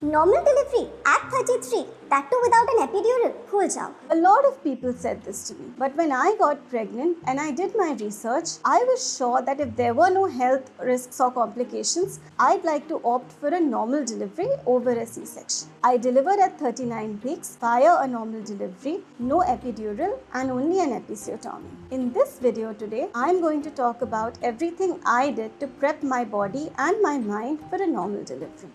Normal delivery at 33, that too without an epidural. Cool job. A lot of people said this to me, but when I got pregnant and I did my research, I was sure that if there were no health risks or complications, I'd like to opt for a normal delivery over a C-section. I delivered at 39 weeks via a normal delivery, no epidural and only an episiotomy. In this video today, I'm going to talk about everything I did to prep my body and my mind for a normal delivery.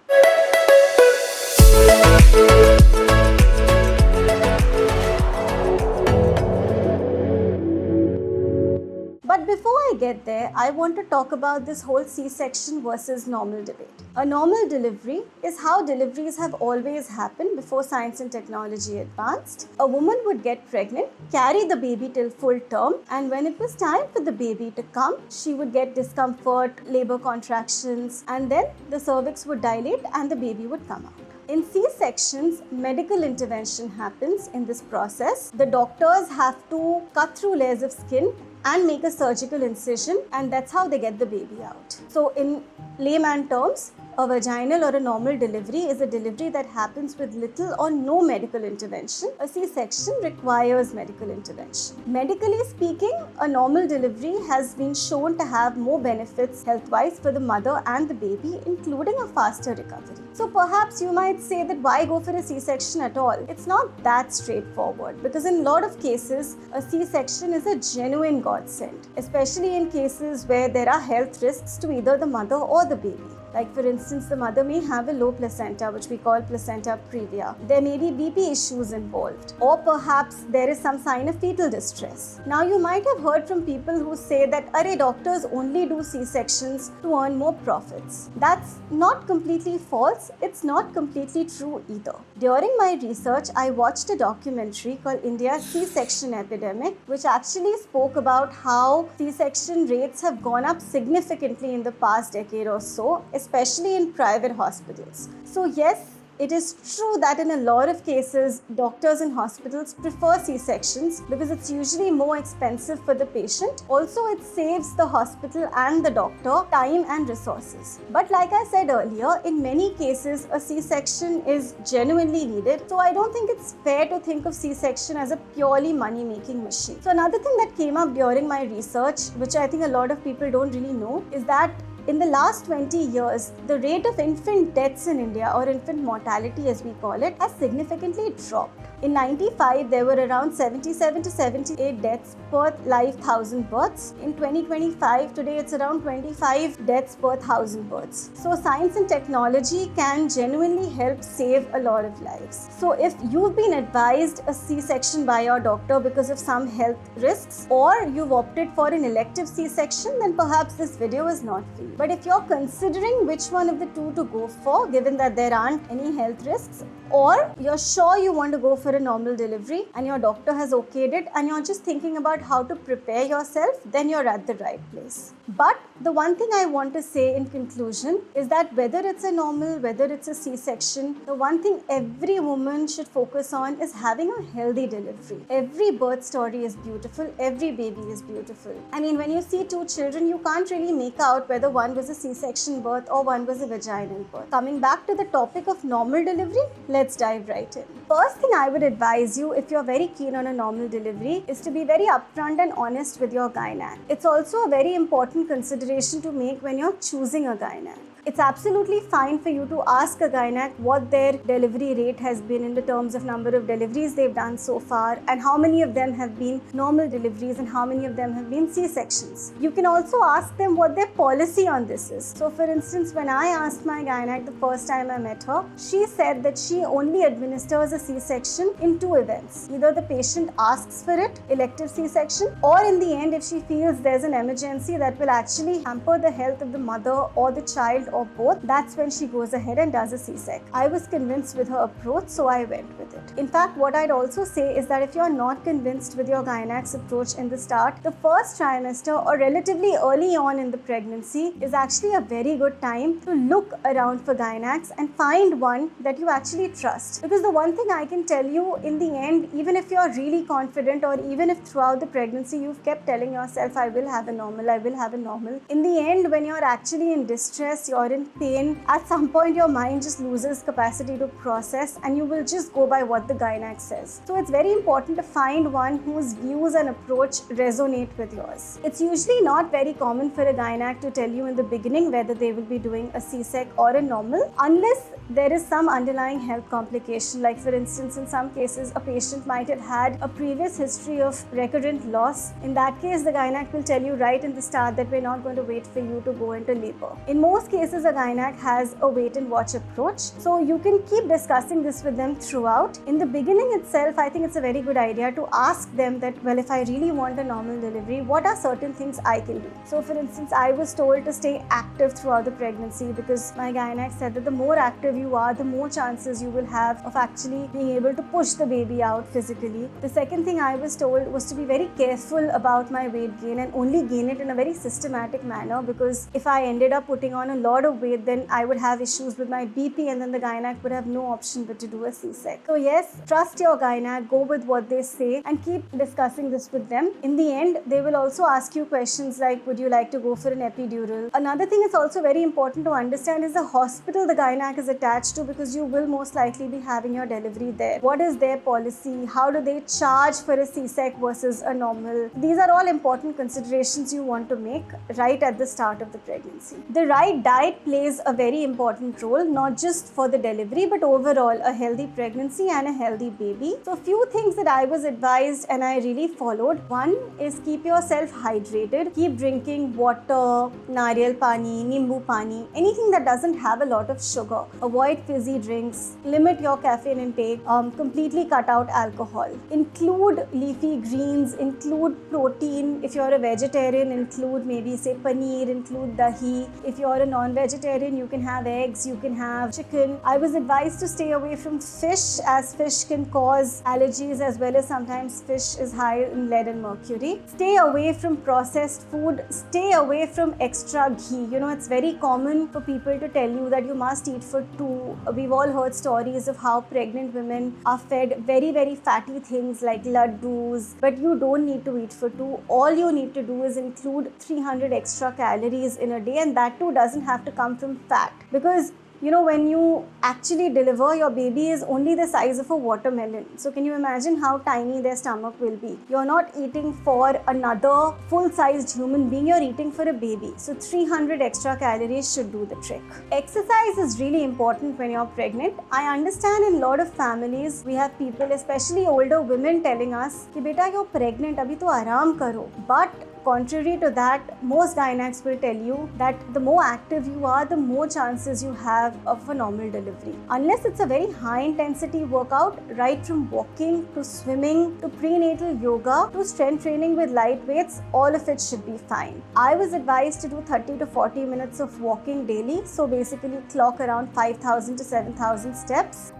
But before I get there, I want to talk about this whole C-section versus normal debate. A normal delivery is how deliveries have always happened before science and technology advanced. A woman would get pregnant, carry the baby till full term, and when it was time for the baby to come, she would get discomfort, labor contractions, and then the cervix would dilate and the baby would come out. In C-sections, medical intervention happens in this process. The doctors have to cut through layers of skin and make a surgical incision, and that's how they get the baby out. So in layman terms, a vaginal or a normal delivery is a delivery that happens with little or no medical intervention. A C-section requires medical intervention. Medically speaking, a normal delivery has been shown to have more benefits health-wise for the mother and the baby, including a faster recovery. So perhaps you might say that why go for a C-section at all? It's not that straightforward, because in a lot of cases, a C-section is a genuine godsend, especially in cases where there are health risks to either the mother or the baby. Like for instance, the mother may have a low placenta, which we call placenta previa. There may be BP issues involved, or perhaps there is some sign of fetal distress. Now you might have heard from people who say that doctors only do C-sections to earn more profits. That's not completely false. It's not completely true either. During my research, I watched a documentary called India's C-section Epidemic, which actually spoke about how C-section rates have gone up significantly in the past decade or so, especially in private hospitals. So yes, it is true that in a lot of cases, doctors and hospitals prefer C-sections because it's usually more expensive for the patient. Also, it saves the hospital and the doctor time and resources. But like I said earlier, in many cases, a C-section is genuinely needed. So I don't think it's fair to think of C-section as a purely money-making machine. So another thing that came up during my research, which I think a lot of people don't really know, is that in the last 20 years, the rate of infant deaths in India, or infant mortality as we call it, has significantly dropped. In 95, there were around 77 to 78 deaths per live 1,000 births. In 2025, today it's around 25 deaths per 1,000 births. So science and technology can genuinely help save a lot of lives. So if you've been advised a C-section by your doctor because of some health risks, or you've opted for an elective C-section, then perhaps this video is not for you. But if you're considering which one of the two to go for, given that there aren't any health risks, or you're sure you want to go for a normal delivery and your doctor has okayed it and you're just thinking about how to prepare yourself, then you're at the right place. But the one thing I want to say in conclusion is that whether it's a normal, whether it's a C-section, the one thing every woman should focus on is having a healthy delivery. Every birth story is beautiful, every baby is beautiful. I mean, when you see two children, you can't really make out whether one was a C-section birth or one was a vaginal birth. Coming back to the topic of normal delivery, let's dive right in. First thing I would advise you, if you're very keen on a normal delivery, is to be very upfront and honest with your gynac. It's also a very important consideration to make when you're choosing a gynac. It's absolutely fine for you to ask a gynac what their delivery rate has been in the terms of number of deliveries they've done so far, and how many of them have been normal deliveries and how many of them have been C-sections. You can also ask them what their policy on this is. So for instance, when I asked my gynac the first time I met her, she said that she only administers a C-section in two events. Either the patient asks for it, elective C-section, or in the end, if she feels there's an emergency that will actually hamper the health of the mother or the child or both, that's when she goes ahead and does a C-sec. I was convinced with her approach, so I went with it. In fact, what I'd also say is that if you're not convinced with your gynac's approach in the start, the first trimester or relatively early on in the pregnancy is actually a very good time to look around for gynacs and find one that you actually trust. Because the one thing I can tell you, in the end, even if you're really confident, or even if throughout the pregnancy you've kept telling yourself, I will have a normal, I will have a normal, in the end, when you're actually in distress, you're you're in pain, at some point your mind just loses capacity to process and you will just go by what the gynac says. So it's very important to find one whose views and approach resonate with yours. It's usually not very common for a gynac to tell you in the beginning whether they will be doing a C-sec or a normal, unless there is some underlying health complication. Like for instance, in some cases a patient might have had a previous history of recurrent loss. In that case, the gynac will tell you right in the start that we're not going to wait for you to go into labor. In most cases, a gynac has a wait and watch approach, so you can keep discussing this with them throughout. In the beginning itself, I think it's a very good idea to ask them that, well, if I really want a normal delivery, what are certain things I can do? So for instance, I was told to stay active throughout the pregnancy because my gynac said that the more active you are, the more chances you will have of actually being able to push the baby out physically. The second thing I was told was to be very careful about my weight gain and only gain it in a very systematic manner, because if I ended up putting on a lot of weight, then I would have issues with my BP and then the gynac would have no option but to do a C-sec. So yes, trust your gynac, go with what they say and keep discussing this with them. In the end, they will also ask you questions like, would you like to go for an epidural? Another thing is also very important to understand is the hospital the gynac is attached to, because you will most likely be having your delivery there. What is their policy? How do they charge for a C-sec versus a normal? These are all important considerations you want to make right at the start of the pregnancy. The right diet plays a very important role, not just for the delivery, but overall a healthy pregnancy and a healthy baby. So a few things that I was advised and I really followed. One is keep yourself hydrated. Keep drinking water, nariyal pani, nimbu pani, anything that doesn't have a lot of sugar. Avoid fizzy drinks. Limit your caffeine intake. Completely cut out alcohol. Include leafy greens. Include protein. If you're a vegetarian, include maybe say paneer, include dahi. If you're a non-vegetarian, you can have eggs, you can have chicken. I was advised to stay away from fish, as fish can cause allergies, as well as sometimes fish is high in lead and mercury. Stay away from processed food. Stay away from extra ghee. You know, it's very common for people to tell you that you must eat for two. We've all heard stories of how pregnant women are fed very, very fatty things like laddus, but you don't need to eat for two. All you need to do is include 300 extra calories in a day, and that too doesn't have to come from fat, because you know, when you actually deliver, your baby is only the size of a watermelon. So can you imagine how tiny their stomach will be? You're not eating for another full-sized human being, you're eating for a baby. So 300 extra calories should do the trick. Exercise is really important when you're pregnant. I understand in a lot of families, we have people, especially older women, telling us, ki beta, you're pregnant, abhi to aaram karo. But contrary to that, most gynacs will tell you that the more active you are, the more chances you have of a normal delivery. Unless it's a very high intensity workout, right from walking to swimming to prenatal yoga to strength training with light weights, all of it should be fine. I was advised to do 30 to 40 minutes of walking daily, so basically clock around 5,000 to 7,000 steps.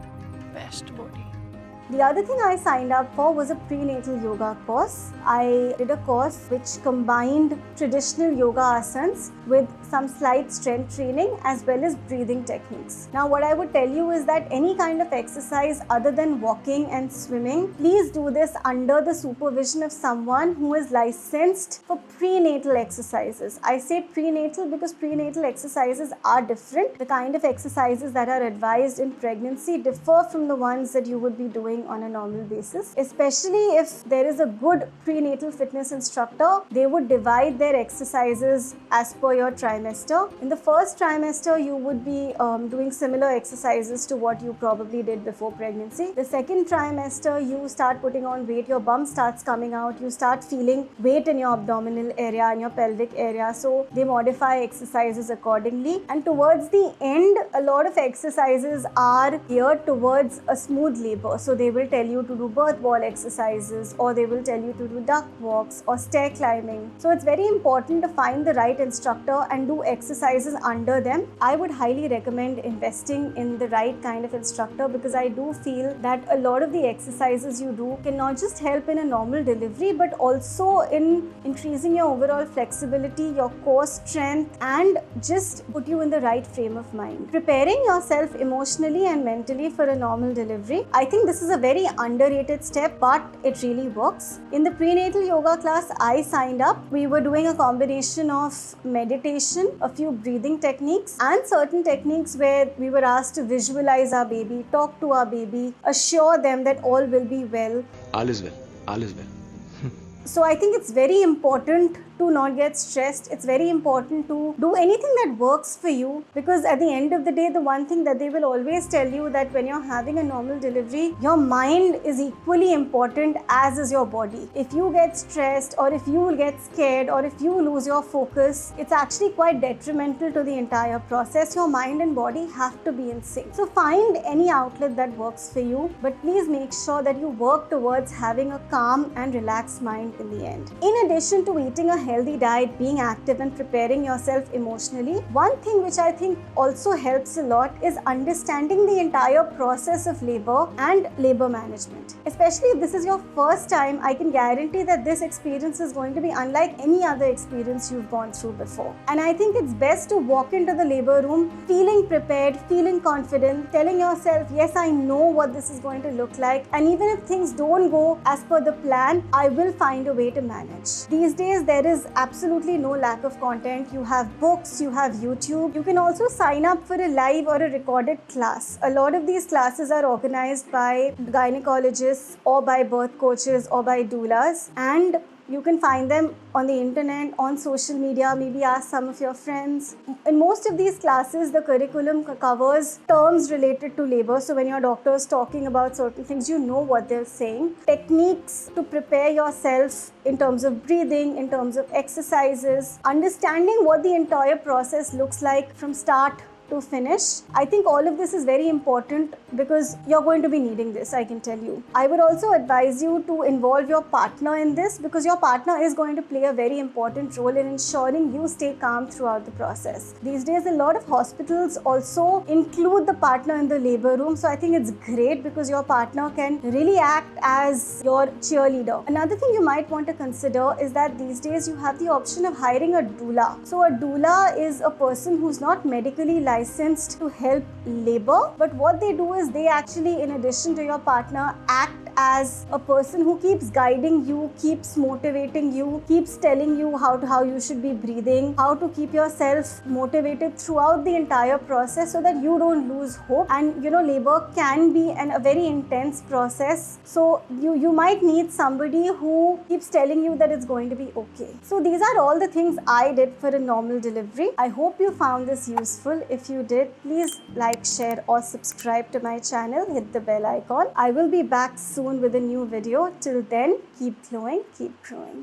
Best body. The other thing I signed up for was a prenatal yoga course. I did a course which combined traditional yoga asanas with some slight strength training as well as breathing techniques. Now, what I would tell you is that any kind of exercise other than walking and swimming, please do this under the supervision of someone who is licensed for prenatal exercises. I say prenatal because prenatal exercises are different. The kind of exercises that are advised in pregnancy differ from the ones that you would be doing on a normal basis. Especially if there is a good prenatal fitness instructor, they would divide their exercises as per your trimester. In the first trimester, you would be doing similar exercises to what you probably did before pregnancy. The second trimester, you start putting on weight, your bum starts coming out, you start feeling weight in your abdominal area and your pelvic area, so they modify exercises accordingly. And towards the end, a lot of exercises are geared towards a smooth labor. So they will tell you to do birth ball exercises, or they will tell you to do duck walks or stair climbing. So it's very important to find the right instructor and do exercises under them. I would highly recommend investing in the right kind of instructor, because I do feel that a lot of the exercises you do can not just help in a normal delivery, but also in increasing your overall flexibility, your core strength, and just put you in the right frame of mind. Preparing yourself emotionally and mentally for a normal delivery, I think this is a very underrated step, but it really works. In the prenatal yoga class I signed up, we were doing a combination of meditation, a few breathing techniques, and certain techniques where we were asked to visualize our baby, talk to our baby, assure them that all will be well. All is well. All is well. So I think it's very important to not get stressed. It's very important to do anything that works for you, because at the end of the day, the one thing that they will always tell you that when you're having a normal delivery, your mind is equally important as is your body. If you get stressed, or if you get scared, or if you lose your focus, it's actually quite detrimental to the entire process. Your mind and body have to be in sync. So find any outlet that works for you, but please make sure that you work towards having a calm and relaxed mind in the end. In addition to eating a healthy diet, being active and preparing yourself emotionally, one thing which I think also helps a lot is understanding the entire process of labor and labor management. Especially if this is your first time, I can guarantee that this experience is going to be unlike any other experience you've gone through before. And I think it's best to walk into the labor room feeling prepared, feeling confident, telling yourself, yes, I know what this is going to look like, and even if things don't go as per the plan, I will find a way to manage. These days, there is absolutely no lack of content. You have books, you have YouTube. You can also sign up for a live or a recorded class. A lot of these classes are organized by gynecologists or by birth coaches or by doulas, and you can find them on the internet, on social media, maybe ask some of your friends. In most of these classes, the curriculum covers terms related to labor. So when your doctor is talking about certain things, you know what they're saying. Techniques to prepare yourself in terms of breathing, in terms of exercises, understanding what the entire process looks like from start to finish. I think all of this is very important because you're going to be needing this, I can tell you. I would also advise you to involve your partner in this, because your partner is going to play a very important role in ensuring you stay calm throughout the process. These days, a lot of hospitals also include the partner in the labor room. So I think it's great because your partner can really act as your cheerleader. Another thing you might want to consider is that these days you have the option of hiring a doula. So a doula is a person who's not medically licensed to help labor, but what they do is they actually, in addition to your partner, act as a person who keeps guiding you, keeps motivating you, keeps telling you how you should be breathing, how to keep yourself motivated throughout the entire process so that you don't lose hope. And labor can be a very intense process, so you might need somebody who keeps telling you that it's going to be okay. So these are all the things I did for a normal delivery. I hope you found this useful. If you did, please like, share or subscribe to my channel. Hit the bell icon. I will be back soon with a new video. Till then, keep glowing, keep growing.